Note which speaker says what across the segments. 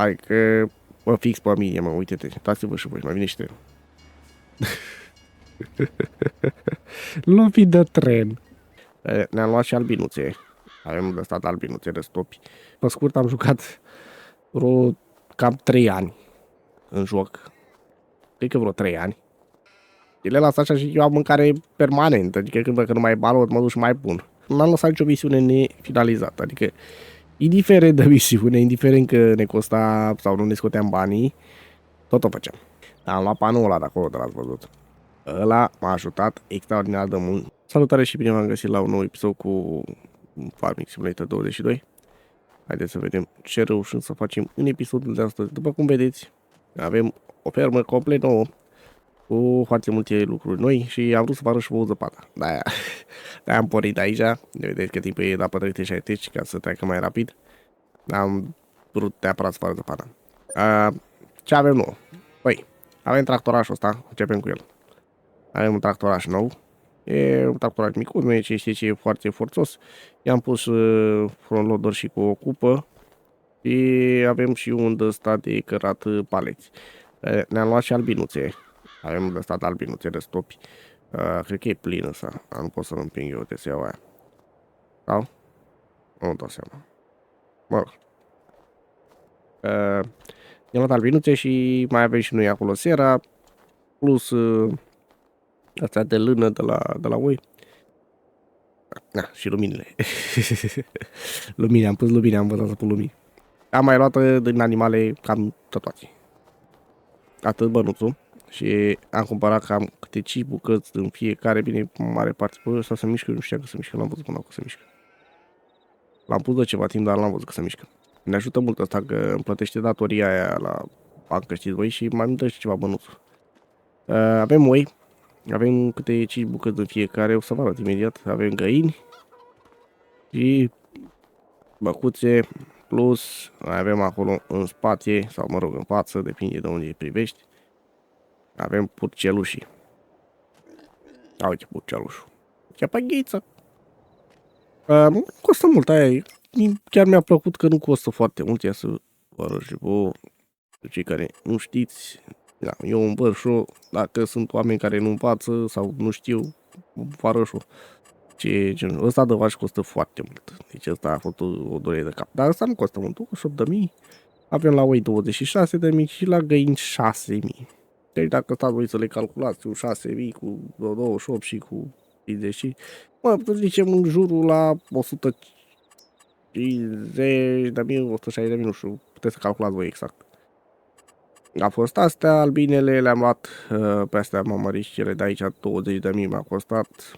Speaker 1: Hai că mă fix pe mine, mă, uite-te, dați-vă și voi, mai vine și te. Lovi de tren. Ne-am luat și albinuțe. Avem de stat albinuțe de stopi. Pe scurt, am jucat vreo cam 3 ani în joc. Cred că vreo 3 ani. Le las așa și eu am mâncare permanentă. Adică când văd că nu mai e balot, mă duc și mai pun. N-am lăsat nicio misiune nefinalizată. Adică, indiferent de misiune, indiferent că ne costa sau nu ne scoteam banii, tot o făceam. Am luat panul ăla de acolo, de l-ați văzut. Ăla m-a ajutat extraordinar de mult. Salutare și bine v-am găsit la un nou episod cu Farming Simulator 22. Haideți să vedem ce reușim să facem în episodul de astăzi. După cum vedeți, avem o fermă complet nouă, cu foarte multe lucruri noi și am vrut să vă arăt și vouă zăpada. De-aia am pornit aici. Ne vedeți că timpul e la pătrăite 60 ca să treacă mai rapid. Am vrut neapărat să vă arăt zăpada. Ce avem nou? Păi, avem tractorașul ăsta, începem cu el. Avem un tractoraș nou. E un tractoraș micuț, nu e ce știi ce e foarte forțos. I-am pus front loader și cu o cupă. Și avem și un de ăsta de cărat paleți. Ne-am luat și albinuțe. Avem de stat albinuțe de stopi. Cred că e plin ăsta. Nu pot să-l împing eu de să iau aia. Sau? Nu dau seama. Mă rog. Ne-am luat albinuțe și mai avem și noi acolo sera. Plus astea de lână de la oi. Și luminile. Lumini, am pus lumini, am învățat să pun lumini. Am mai luat din animale cam toate. Atât bănuțul. Și am cumpărat cam câte 5 bucăți în fiecare, bine, mare parte. Păi ăsta se mișcă, nu știam că se mișcă, l-am văzut până acum că se mișcă. L-am pus de ceva timp, dar l-am văzut că se mișcă. Ne ajută mult asta că îmi plătește datoria aia la bancă, știți voi, și mai îmi dă și ceva bănuțul. Avem oi, avem câte 5 bucăți în fiecare, o să vă arăt imediat. Avem găini și băcuțe, plus mai avem acolo în spate, sau mă rog în față, depinde de unde îi privești. Avem purcelușii. Uite purcelușul. Ce paghiță. Costă mult, aia. Chiar mi-a plăcut că nu costă foarte mult. Ia să vă arăt și vouă. Cei care nu știți. Da, eu învăț și dacă sunt oameni care nu învață sau nu știu, vă arăt și ăsta de vaci costă foarte mult. Deci ăsta a fost o durere de cap. Dar ăsta nu costă mult, 28.000. Avem la oi 26.000 și la găini 6.000. Deci dacă stați voi să le calculați cu 6.000, cu 28 și cu 50, mă, să zicem în jurul la 150.000, 160.000, nu știu, puteți să calculați voi exact. A fost astea, albinele le-am luat pe astea mămăriștele de aici, 20.000 mi-a costat.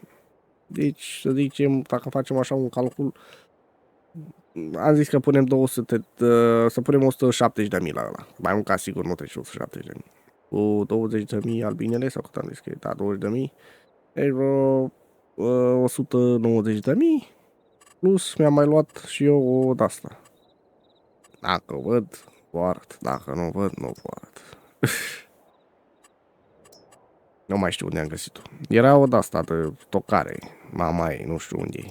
Speaker 1: Deci, să zicem, dacă facem așa un calcul, am zis că punem 200, să punem 170.000 la ăla. Mai mult ca sigur nu trece 170.000. Cu 20.000 albinele, sau cât am zis că e, da, 20.000, deci vreo 190.000, plus mi-am mai luat și eu o de-asta. Dacă văd, vă arăt. Dacă nu văd, nu vă arăt. Nu mai știu unde am găsit-o. Era o de-asta de stocare, mamaie, nu știu unde e.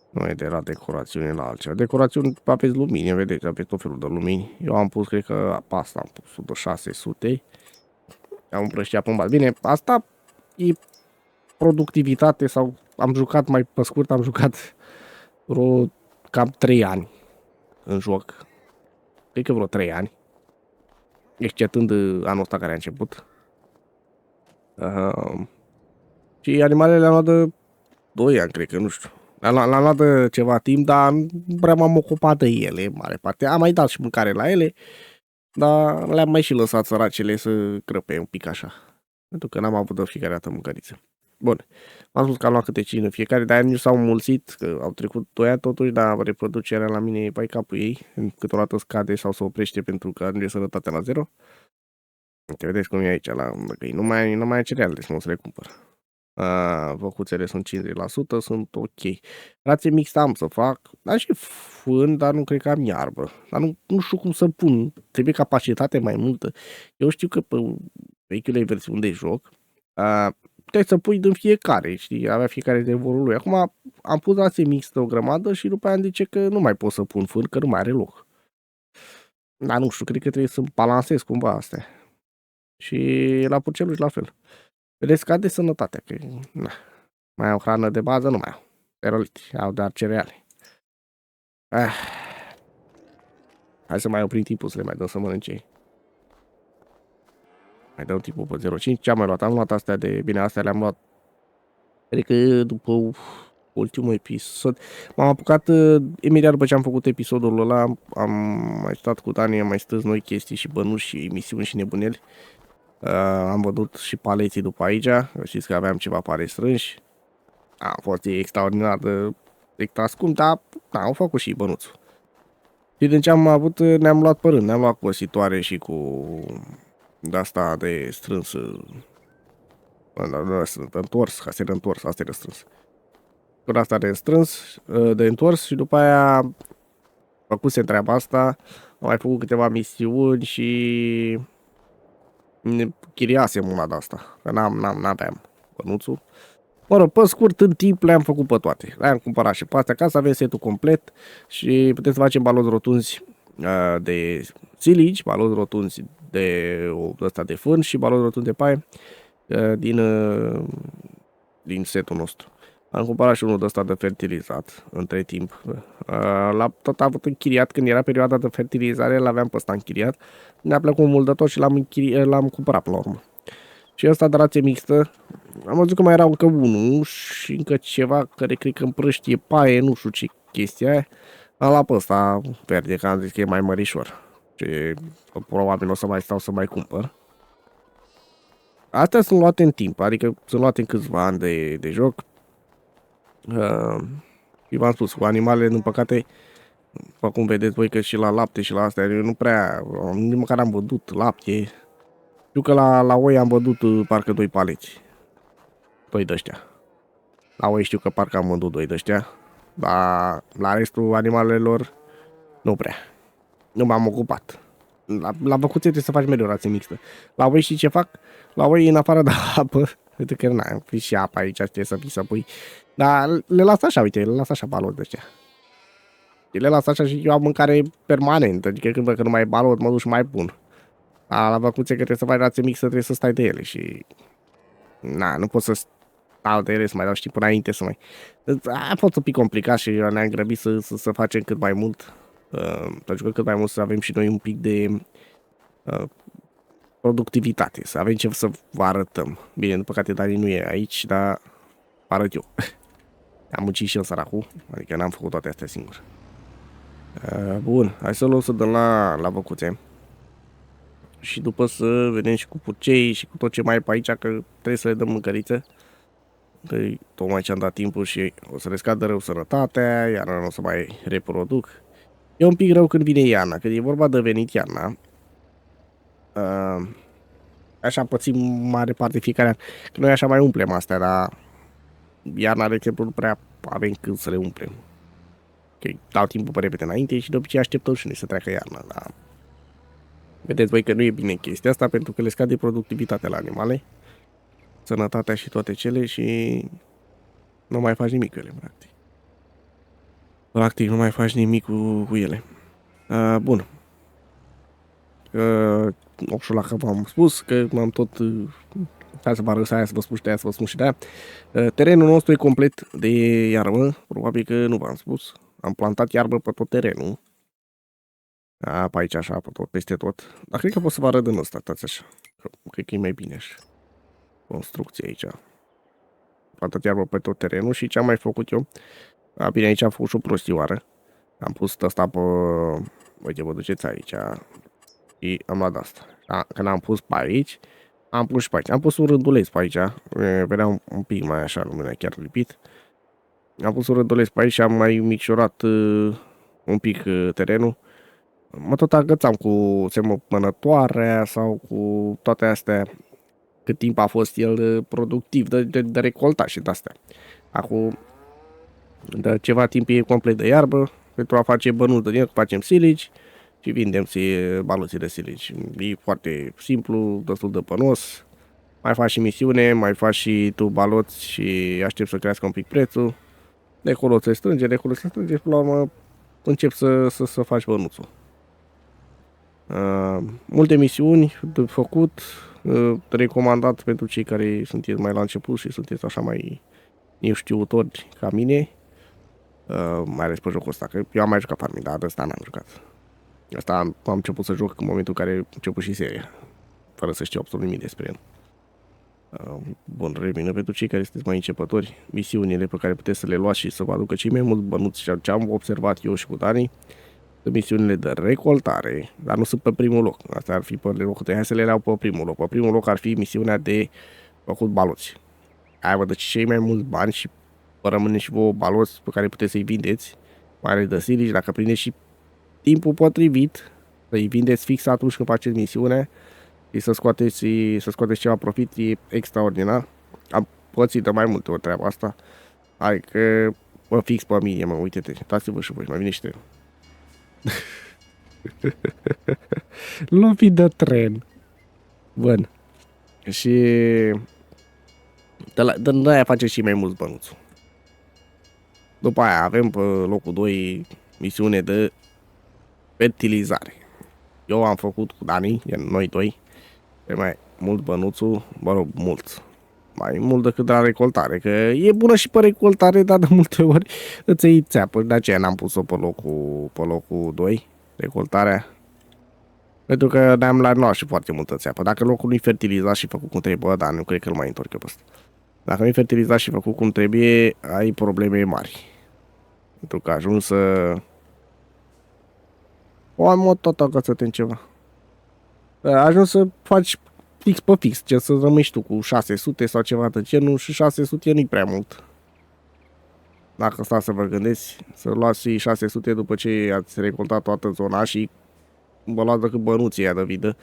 Speaker 1: Nu e de la decorațiune la altceva. Decorațiuni, aveți lumini, vedeți, aveți tot felul de lumini. Eu am pus, cred că pe asta am pus de 600. Am împrăștiat în bază. Bine, asta e productivitate sau am jucat mai pe scurt, am jucat vreo cam 3 ani în joc. Cred că vreo 3 ani. Exceptând anul ăsta care a început. Și animalele le-am luat de 2 ani, cred că, nu știu. L-am luat de ceva timp, dar nu prea m-am ocupat de ele, în mare parte. Am mai dat și mâncare la ele, dar le-am mai și lăsat săracele să crăpe un pic așa. Pentru că n-am avut de fiecare dată mâncăriță. Bun, am spus că am luat câte 5 în fiecare, dar nu s-au mulțit, că au trecut 2 ani totuși, dar reproducerea la mine e pe capul ei. Câteodată scade sau se oprește pentru că ajunge sănătatea la 0. Te vedeți cum e aici, nu mai ai cereale, deci nu o să le cumpăr. Văcuțele sunt 50%, sunt ok. Rație mixtă am să fac, dar și fân, dar nu cred că am iarbă. Dar nu știu cum să pun, trebuie capacitate mai multă. Eu știu că pe vechile versiuni de joc, trebuie să pui din fiecare, știi, avea fiecare de vorul lui. Acum am pus rație mixtă o grămadă și după aia îmi zice că nu mai pot să pun fân, că nu mai are loc. Dar nu știu, cred că trebuie să balansez cumva astea. Și la purceluși la fel. Le scade sănătatea, că na, mai au hrană de bază, nu mai au. Aeroliti, au doar cereale. Hai să mai oprim tipul, să le mai dăm să mănânce ei. Mai dăm tipul pe 0,5. Ce am mai luat? Am luat astea de... Bine, astea le-am luat. Cred că după ultimul episod. M-am apucat imediat după ce am făcut episodul ăla. Am mai stat cu Dani, am mai stăs noi chestii și bănuși și misiuni și nebuneli. Am văzut și paleții după aici. Știți că aveam ceva pare strânși. A fost extraordinar de scump, dar au făcut și bănuțul. Și din ce am avut, ne-am luat pe rând. Ne-am luat cu o situare și cu de-asta de strâns. Întors, ca să de întors, asta e de strâns. Cu asta de strâns, de întors și după aia făcuse treaba asta. Am mai făcut câteva misiuni și chiriasem una de asta, că n-aveam bănuțul. Mă rog, pe scurt, în timp le-am făcut pe toate. Le-am cumpărat și pe astea ca să avem setul complet și putem să facem balozi rotunzi de siligi, balozi rotunzi de ăsta de fân și balozi rotunzi de paie din setul nostru. Am cumpărat și unul de ăsta de fertilizat între timp. Tot am avut închiriat când era perioada de fertilizare, l-aveam pe ăsta închiriat. Ne-a plăcut mult de tot și l-am cumpărat până la urmă. Și ăsta de rație mixtă, am văzut că mai era încă unul și încă ceva care cred că împrăștie paie, nu știu ce chestia aia. Am luat pe ăsta verde, că am zis că e mai mărișor. Și probabil o să mai stau să mai cumpăr. Astea sunt luate în timp, adică sunt luate în câțiva ani de joc. Și v-am spus, cu animalele, din păcate, după cum vedeți voi că și la lapte și la astea, eu nu prea, nici măcar am văzut lapte. Știu că la oi am văzut parcă 2 paleți. 2 de-ăștia. La oi știu că parcă am văzut 2 de-ăștia. Dar la restul animalelor nu prea. Nu m-am ocupat. La băcuțe trebuie să faci mereu rație mixtă. La oi știi ce fac? La oi în afară de apă. Uite că n-am și apa aici, trebuie să fii să pui. Dar le las așa, uite, le las așa balot de ăștia. Le las așa și eu am mâncare permanentă. Adică când văd că nu mai e balot, mă duc și mai pun. La băcuțe că trebuie să faci rație mixtă, trebuie să stai de ele și... Na, nu pot să stau de ele, să mai dau știi până înainte să mai... A fost un pic complicat și ne-am grăbit să facem cât mai mult. Pentru că cât mai mult să avem și noi un pic de productivitate, să avem ce să vă arătăm. Bine, după păcate Dani nu e aici, dar arăt eu. Am muncit și el săracul, adică n-am făcut toate astea singur. Bun, hai să luăm să dăm la băcuțe. Și după să vedem și cu purcei și cu tot ce mai e pe aici, că trebuie să le dăm mâncăriță. Că tocmai ce am dat timpul și o să le scadă rău sănătatea, iar nu o să mai reproduc. E un pic rău când vine iarna, când e vorba de venit iarna. Așa pățim mare parte fiecare an. Că noi așa mai umplem astea, dar iarna, de exemplu, nu prea avem când să le umplem. Că dau timpul pe repede înainte și de obicei așteptăm și noi să treacă iarna, dar... Vedeți voi că nu e bine chestia asta, pentru că le scade productivitatea la animale, sănătatea și toate cele și nu mai faci nimic cu ele, practic. Practic nu mai faci nimic cu ele. Bun. Opșul la că v-am spus, că m-am tot... Hai să vă arăt aia, să vă spun și de aia, să vă spun și de aia. Terenul nostru e complet de iarbă, probabil că nu v-am spus. Am plantat iarbă pe tot terenul. Pe aici așa, pe tot, peste tot. Dar cred că pot să vă arăt în ăsta, stați așa. Cred că e mai bine așa. Construcție aici. Plantat iarbă pe tot terenul și ce am mai făcut eu? Bine, aici am făcut și o prostioară. Am pus ăsta pe... Uite, vă duceți aici. Și am luat asta. Când am pus pe aici, am pus și pe aici. Am pus un rânduleț pe aici. Vedea un pic mai așa, lumina chiar lipit. Am pus un rânduleț pe aici și am mai micșorat un pic terenul. Mă tot agățam cu semănătoarea sau cu toate astea. Cât timp a fost el productiv de recoltat și de-astea. Acum, de ceva timp e complet de iarbă. Pentru a face bănuți din el, facem siligi și vindem baloții de siligi. E foarte simplu, destul de pănos. Mai faci și misiune, mai faci și tu baloți și aștept să crească un pic prețul. De acolo se strânge, și până la urmă încep să faci bănuțul. Multe misiuni de făcut, recomandat pentru cei care sunteți mai la început și sunteți așa mai neștiutori ca mine, mai ales pe jocul ăsta, că eu am mai jucat Farming, dar ăsta n-am jucat. Asta am început să joc în momentul în care a început și seria, fără să știu absolut nimic despre el. Bun, revină pentru cei care sunteți mai începători, misiunile pe care puteți să le luați și să vă aducă cei mai mulți bănuți, ce am observat eu și cu Dani, sunt misiunile de recoltare, dar nu sunt pe primul loc. Asta ar fi pe locul 3. Hai să le iau pe primul loc. Pe primul loc ar fi misiunea de făcut baloți. Aia vă dă cei mai mulți bani și vă rămâne și vouă baloți pe care puteți să-i vindeți. Mai ales de silici, dacă prindeți și timpul potrivit, să-i vindeți fix atunci când faceți misiune și să scoateți ceva profit, e extraordinar. Am pățit de mai multe ori treaba asta. Hai că mă fix pe mine, mă, uite-te, dați-vă și voi, mai vine și te. Lovit de tren. Bun. Și de aia face și mai mulți bănuți. După aia avem pe locul 2 misiune de fertilizare. Eu am făcut cu Dani, noi doi, e mai mult bănuțul, mă rog, mult. Mai mult decât de la recoltare, că e bună și pe recoltare, dar de multe ori îți iei țeapă. De aceea n-am pus-o pe locul 2, recoltarea. Pentru că ne-am luat și foarte multă țeapă. Dacă locul nu-i fertilizat și făcut cum trebuie, dar nu cred că îl mai întorc eu pe ăsta. Dacă nu-i fertilizat și făcut cum trebuie, ai probleme mari. Pentru că ajungi să... O am tot agățăte în ceva. Ajungi să faci fix pe fix, ce să rămâi tu cu 600 sau ceva de genul și 600 nu-i prea mult. Dacă stați să vă gândeți, să luați 600 după ce ați recoltat toată zona și vă luați decât bănuții aia de vidă,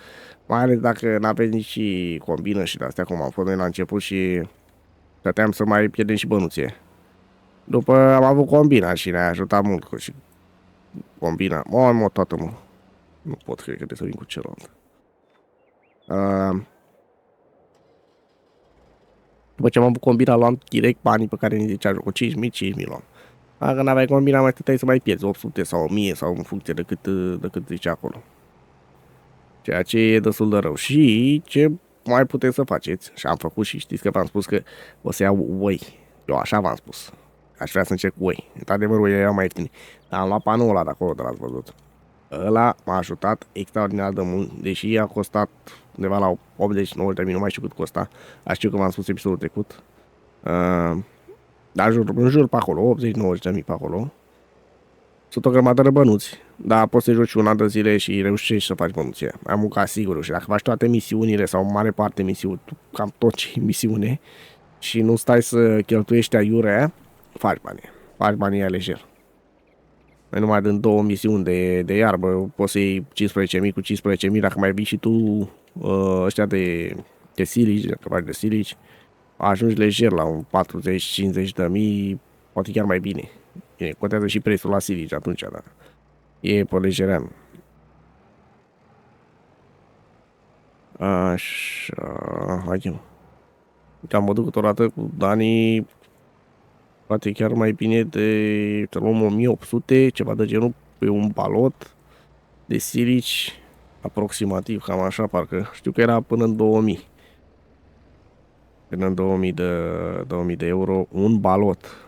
Speaker 1: mai ales dacă n-aveți nici și combină și de-astea cum am fost noi la început și stăteam să mai pierdem și bănuție. După am avut combina și ne-a ajutat mult cu și combina. Mă, toată mă. Nu pot, cred că trebuie să vin cu celălalt. După ce am avut combina, luam direct banii pe care ne zicea jocul, 5.000 luam. Dacă n-aveai combina, mai stăteai să mai pierzi 800 sau 1000 sau în funcție de cât zicea acolo. Ceea ce e destul de rău. Și ce mai puteți să faceți, și am făcut și știți că v-am spus că o să iau oi. Eu așa v-am spus. Aș vrea să încerc cu oi. Într-adevăr, oi erau mai ieftini. Dar am luat panoul ăla de acolo, de l-ați văzut. Ăla m-a ajutat extraordinar de mult, deși a costat undeva la 80-90 de mii, nu mai știu cât costa. Știu că v-am spus episodul trecut. Dar în jur pe acolo, 80-90 de mii pe acolo. Sunt o grămadă de bănuți, dar poți să joci un an de zile și reușești să faci bănuție. Am muncat sigur și dacă faci toate misiunile sau în mare parte misiuni, cam tot ce misiune, și nu stai să cheltuiești aiurea, faci bani. Faci banii lejer. Noi numai din 2 misiuni de iarbă poți să iei 15.000 cu 15.000, dacă mai vii și tu ăștia de silici, dacă faci de silici, ajungi lejer la un 40-50 de mii, poate chiar mai bine. Bine, contează și prețul la silici atunci, dar e pe lejerean. Așa, hai că mă duc câteodată cu Dani, poate chiar mai bine de să luăm 1800, ceva de genul, pe un balot de silici, aproximativ, cam așa, parcă. Știu că era până în 2000. Până în 2000 de euro, un balot.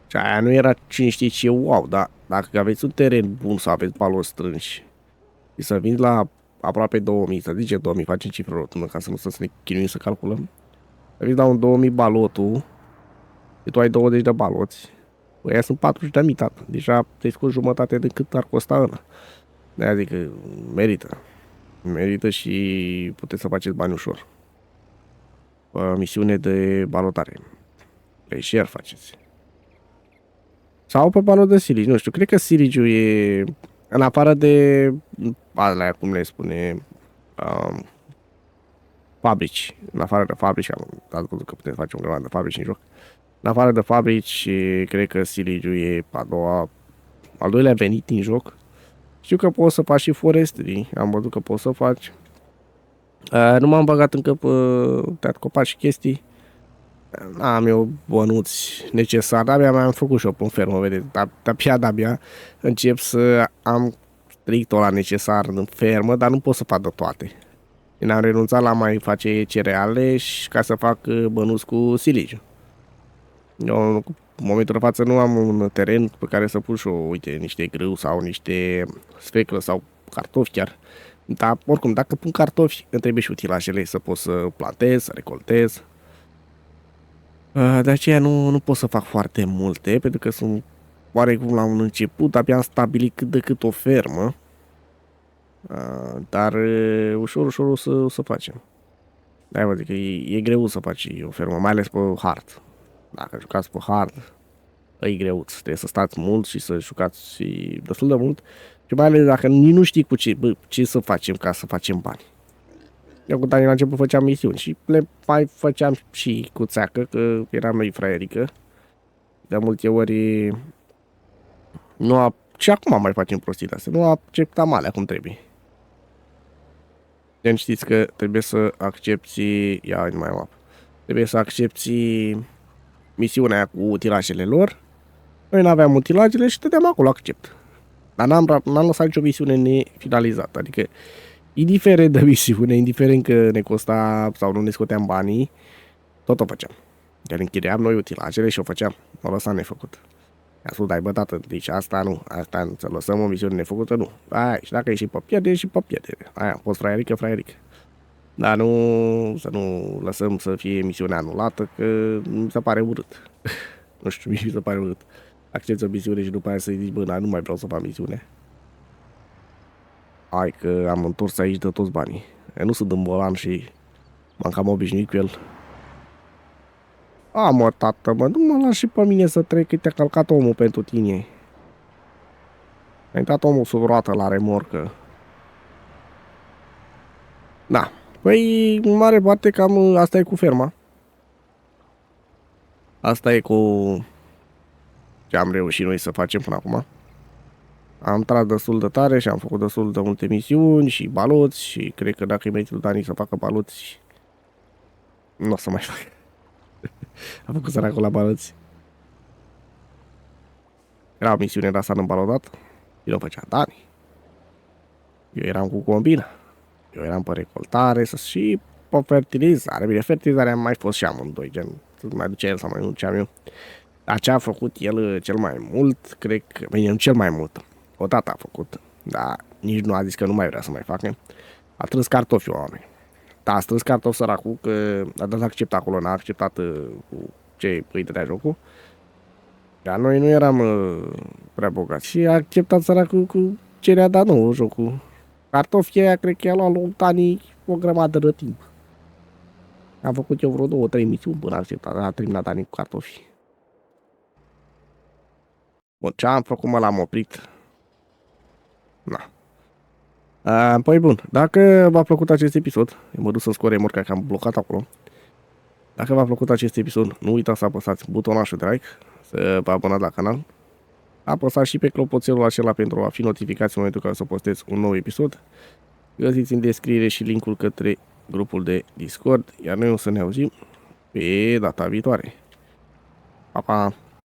Speaker 1: Și aia nu era cine știe ce wow, dar dacă aveți un teren bun să aveți baloți strânși și să vin la aproape 2000, să zicem 2000, facem cifră rotundă ca să nu să ne chinuim să calculăm. Să vin la un 2000 balotul și tu ai 20 de baloți, aia sunt 40.000, tată. Deja te-ai scos jumătate de cât ar costa ăla. De-aia zic că merită. Merită și puteți să faceți bani ușor. Misiune de balotare. Lejer faceți. Sau pe balot de silici, nu știu, cred că siliciul e în afară de alea, cum le spune, fabrici, în afară de fabrici, ați văzut că puteți face un grămadă de fabrici în joc. În afară de fabrici, cred că siliciul e al doilea venit în joc. Știu că poți să faci și forestry, am văzut că poți să faci. Nu m-am băgat încă pe tăiat copaci și chestii. Am eu bănuți necesari, abia mi-am făcut și eu pe fermă, vedeți, de-abia încep să am strict la necesar în fermă, dar nu pot să fac de toate. Ne-am renunțat la mai face cereale și ca să fac bănuți cu siligiu. Eu, în momentul de față, nu am un teren pe care să pun și uite, niște grâu sau niște sfeclă sau cartofi chiar. Dar, oricum, dacă pun cartofi, îmi trebuie și utilajele să pot să plantez, să recoltez. De aceea nu pot să fac foarte multe, pentru că sunt oarecum la un început, abia am stabilit cât de cât o fermă. Dar ușor, ușor o să facem. Da, vă zic că e greu să faci o fermă, mai ales pe hard. Dacă jucați pe hard, e greu. Trebuie să stați mult și să jucați și destul de mult. Și mai ales dacă nu știi cu ce să facem ca să facem bani. Eu cu Dani la început făceam misiuni și le mai făceam și cu țeacă, că eram noi fraierică. De multe ori și acum mai facem prostii de astea. Nu acceptam alea cum trebuie. Gen, știți că trebuie să accepti, ia nu mai am apă. Trebuie să accepti misiunea aia cu utilajele lor. Noi n-aveam utilajele și dădeam acolo accept. Dar n-am lăsat nicio misiune nefinalizată. Adică, indiferent de misiune, indiferent că ne costa sau nu ne scoteam banii, tot o făceam. Deci închiriam noi utilajele și o făceam. O lăsam nefăcut. I-a spus, dai bă, tată, deci asta nu, să lăsăm o misiune nefăcută, nu. Aia, și dacă e și pe pierdere, e și pe pierdere. Aia, poți fraierică. Dar să nu lăsăm să fie misiunea anulată, că mi se pare urât. Nu știu, mi se pare urât. Accepți o misiune și după aia să-i zici, bă, nu mai vreau să fac misiune. Hai că am întors aici de toți banii. Eu nu sunt în bolan și m-am cam obișnuit cu el. Mă, tată, mă, nu mă las și pe mine să trec, că te-a călcat omul pentru tine. A intrat omul sub roată la remorcă. Da. Păi, în mare parte, cam asta e cu ferma. Asta e cu ce am reușit noi să facem până acum. Am tras destul de tare și am făcut destul de multe misiuni și baloți și cred că dacă îi mergi lui Dani să facă baloți, nu o să mai fac. Am făcut săracul la baloți. Era o misiune de asta în balotat și o făcea Dani. Eu eram cu combina. Eu eram pe recoltare și pe fertilizare. Bine, fertilizarea am mai fost și amândoi, gen, să mai duce el sau mai nu duceam eu. Dar ce a făcut el cel mai mult, cred că, bine, nu cel mai mult, odată a făcut, dar nici nu a zis că nu mai vrea să mai facă. A trâns cartofi oameni. Da, a strâns cartofi săracul, că a dat accept acolo, n-a acceptat cu ce îi dădea jocul. Dar noi nu eram prea bogați și a acceptat săracul cu ce ne-a dat nou jocul. Cartofii aia, cred că i-a luat lui Dani o grămadă de timp. Am făcut eu vreo 2-3 misiuni până a terminat Dani cu cartofii. Bun, ce am făcut, mă, l-am oprit. Na. Păi bun, dacă v-a plăcut acest episod, mă duc să-mi scot remorca că am blocat acolo. Dacă v-a plăcut acest episod, nu uitați să apăsați butonașul de like, să vă abonați la canal. Apăsați și pe clopoțelul acela pentru a fi notificați în momentul în care să postez un nou episod. Găsiți în descriere și linkul către grupul de Discord, iar noi o să ne auzim pe data viitoare. Pa, pa!